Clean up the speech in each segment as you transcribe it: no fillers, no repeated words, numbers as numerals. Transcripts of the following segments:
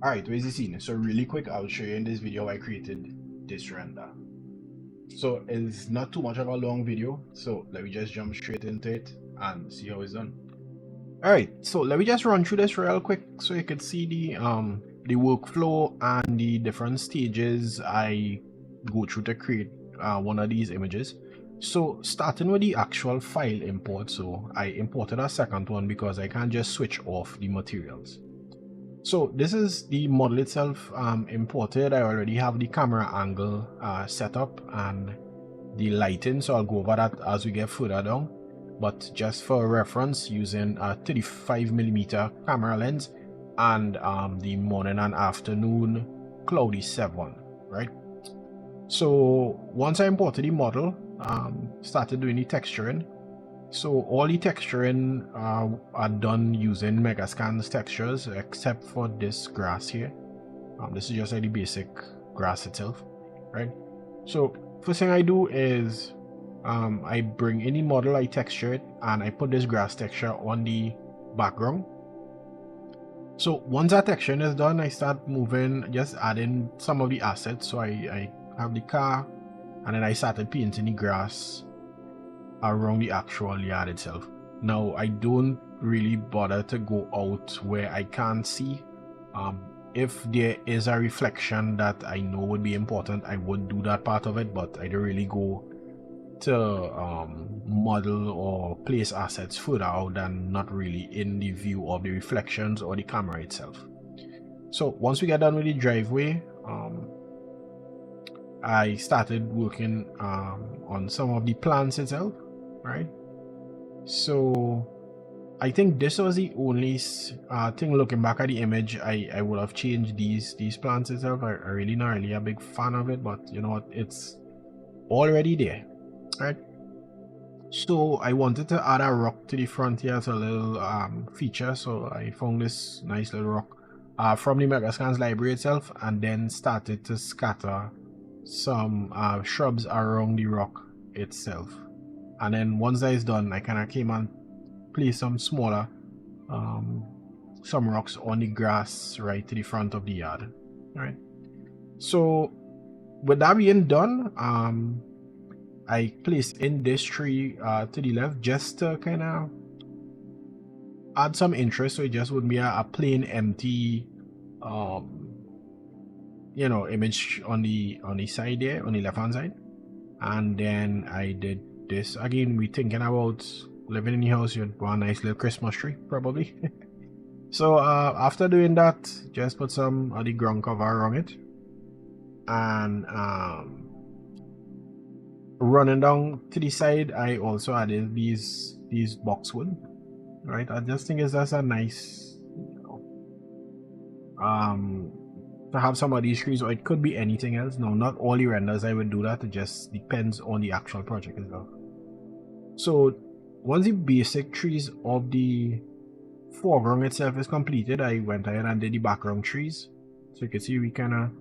Alright, where's the scene? So really quick, I'll show you in this video I created this render. So it's not too much of a long video, so let me just jump straight into it and see how it's done. Alright, so let me just run through this real quick so you can see the workflow and the different stages I go through to create one of these images. So starting with the actual file import, so I imported a second one because I can't just switch off the materials. So this is the model itself imported. I already have the camera angle set up and the lighting, so I'll go over that as we get further down. But just for reference, using a 35mm camera lens and the morning and afternoon cloudy 7, right? So once I imported the model, started doing the texturing. So all the texturing are done using Magascans textures, except for this grass here. This is just like the basic grass itself, right? So first thing I do is I bring in the model, I texture it, and I put this grass texture on the background. So once that texturing is done, I start moving, just adding some of the assets. So I have the car, and then I started painting the grass around the actual yard itself. Now I don't really bother to go out where I can't see. If there is a reflection that I know would be important, I would do that part of it, but I don't really go to model or place assets further out than not really in the view of the reflections or the camera itself. So once we get done with the driveway, I started working on some of the plants itself, right? So I think this was the only thing, looking back at the image, I would have changed these plants itself. I really not really a big fan of it, but you know what, it's already there, right? So I wanted to add a rock to the front here as a little feature, so I found this nice little rock from the Magascans library itself, and then started to scatter some shrubs around the rock itself. And then once that is done, I kind of came and placed some smaller some rocks on the grass right to the front of the yard, right? So with that being done, I placed in this tree to the left just to kind of add some interest, so it just would be a plain empty you know, image on the side there, on the left hand side. And then I did this again. We thinking about living in the house, you'd want a nice little Christmas tree probably. So after doing that, just put some of the ground cover around it, and running down to the side, I also added these boxwood, right? I just think it's just a nice, you know, to have some of these trees, or it could be anything else. No, not all the renders I would do that. It just depends on the actual project as well. So once the basic trees of the foreground itself is completed, I went ahead and did the background trees. So you can see we kind of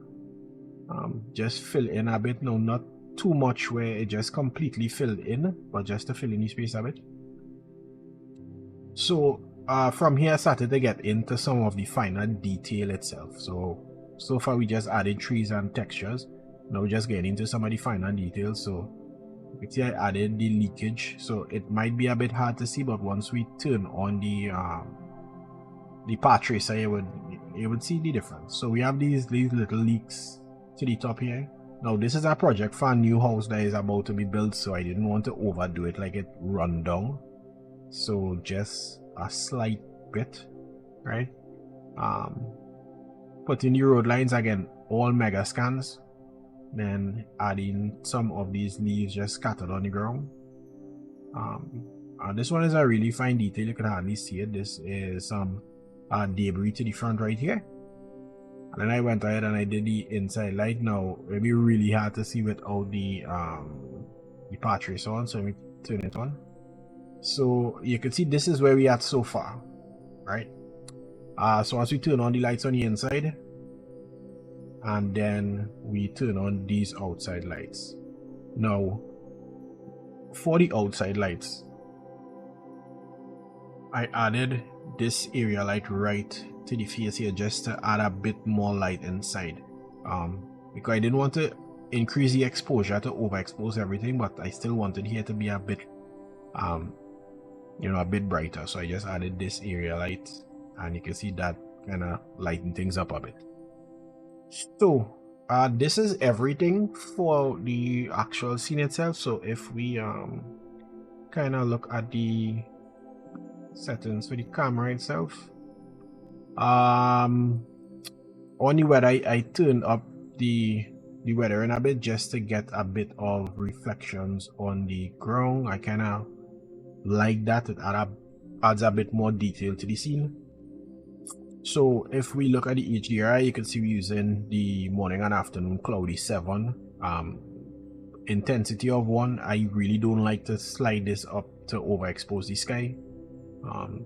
just fill in a bit. No, not too much where it just completely filled in, but just to fill in the space a bit. So from here I started to get into some of the finer detail itself. So far we just added trees and textures. Now we're just getting into some of the finer details. So you can see I added the leakage, so it might be a bit hard to see, but once we turn on the path tracer, you would see the difference. So we have these little leaks to the top here. Now this is a project for a new house that is about to be built, so I didn't want to overdo it, like it run down. So just a slight bit, right? Putting the road lines again, all Magascans. Then adding some of these leaves just scattered on the ground. This one is a really fine detail, you can hardly see it. This is some debris to the front right here. And then I went ahead and I did the inside light. Now it'll be really hard to see without the path tracer on, so let me turn it on. So you can see this is where we are so far, right? So as we turn on the lights on the inside, and then we turn on these outside lights. Now for the outside lights, I added this area light right to the face here just to add a bit more light inside, because I didn't want to increase the exposure to overexpose everything, but I still wanted here to be a bit you know, a bit brighter. So I just added this area light, and you can see that kind of lighten things up a bit. So this is everything for the actual scene itself. So if we kind of look at the settings for the camera itself, on the weather, I turned up the weather in a bit just to get a bit of reflections on the ground. I kind of like that. It adds a bit more detail to the scene. So if we look at the HDRI, you can see we're using the morning and afternoon cloudy 7, intensity of 1. I really don't like to slide this up to overexpose the sky, and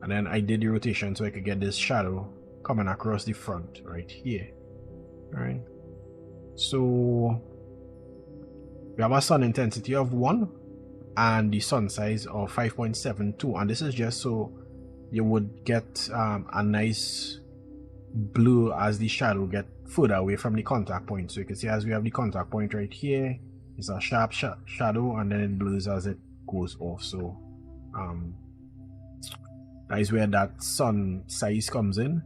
then I did the rotation so I could get this shadow coming across the front right here. All right, so we have a sun intensity of 1 and the sun size of 5.72, and this is just so you would get a nice blue as the shadow get further away from the contact point. So you can see as we have the contact point right here, it's a sharp shadow, and then it blurs as it goes off. So that is where that sun size comes in.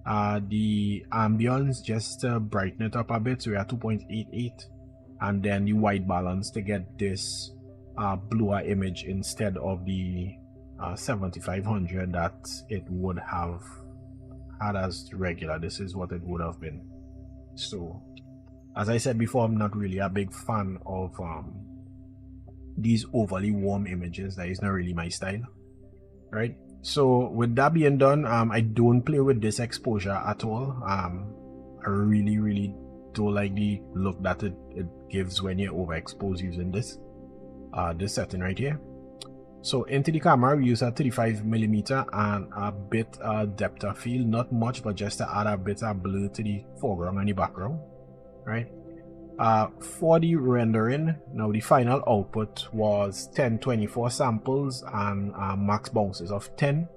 The ambience, just to brighten it up a bit, so we are 2.88, and then the white balance to get this bluer image instead of the 7500 that it would have had as regular. This is what it would have been. So as I said before, I'm not really a big fan of these overly warm images. That is not really my style, right? So with that being done, I don't play with this exposure at all. I really don't like the look that it gives when you overexpose using this setting right here. So into the camera, we use a 35mm and a bit depth of field, not much, but just to add a bit of blur to the foreground and the background, right? For the rendering, now the final output was 1024 samples and max bounces of 10.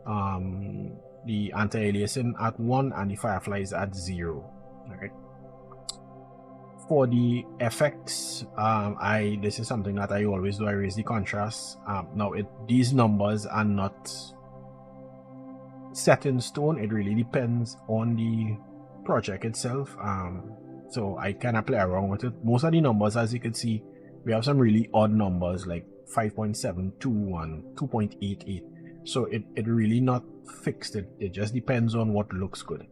The anti-aliasing at 1 and the fireflies at 0. Okay. For the effects, this is something that I always do. I raise the contrast. Now these numbers are not set in stone. It really depends on the project itself. So I kind of play around with it. Most of the numbers, as you can see, we have some really odd numbers like 5.72 and 2.88. So it really not fixed. It just depends on what looks good.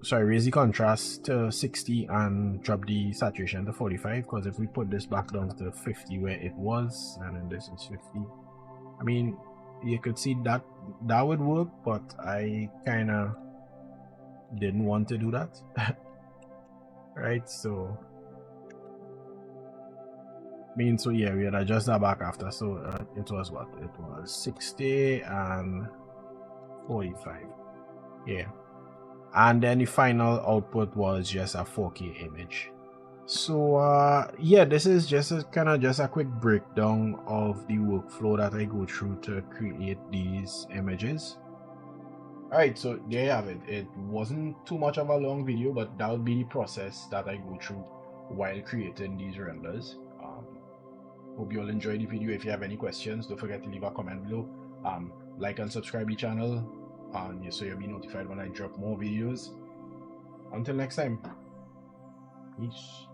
So I raise the contrast to 60 and drop the saturation to 45, because if we put this back down to 50 where it was, and then this is 50, I mean, you could see that would work, but I kind of didn't want to do that. Right, so so yeah, we had adjust that back after. So it was what? It was 60 and 45, yeah. And then the final output was just a 4K image. So yeah, this is just a quick breakdown of the workflow that I go through to create these images. Alright, so there you have it. It wasn't too much of a long video, but that would be the process that I go through while creating these renders. Hope you all enjoyed the video. If you have any questions, don't forget to leave a comment below. Like and subscribe to the channel, so you'll be notified when I drop more videos. Until next time, peace.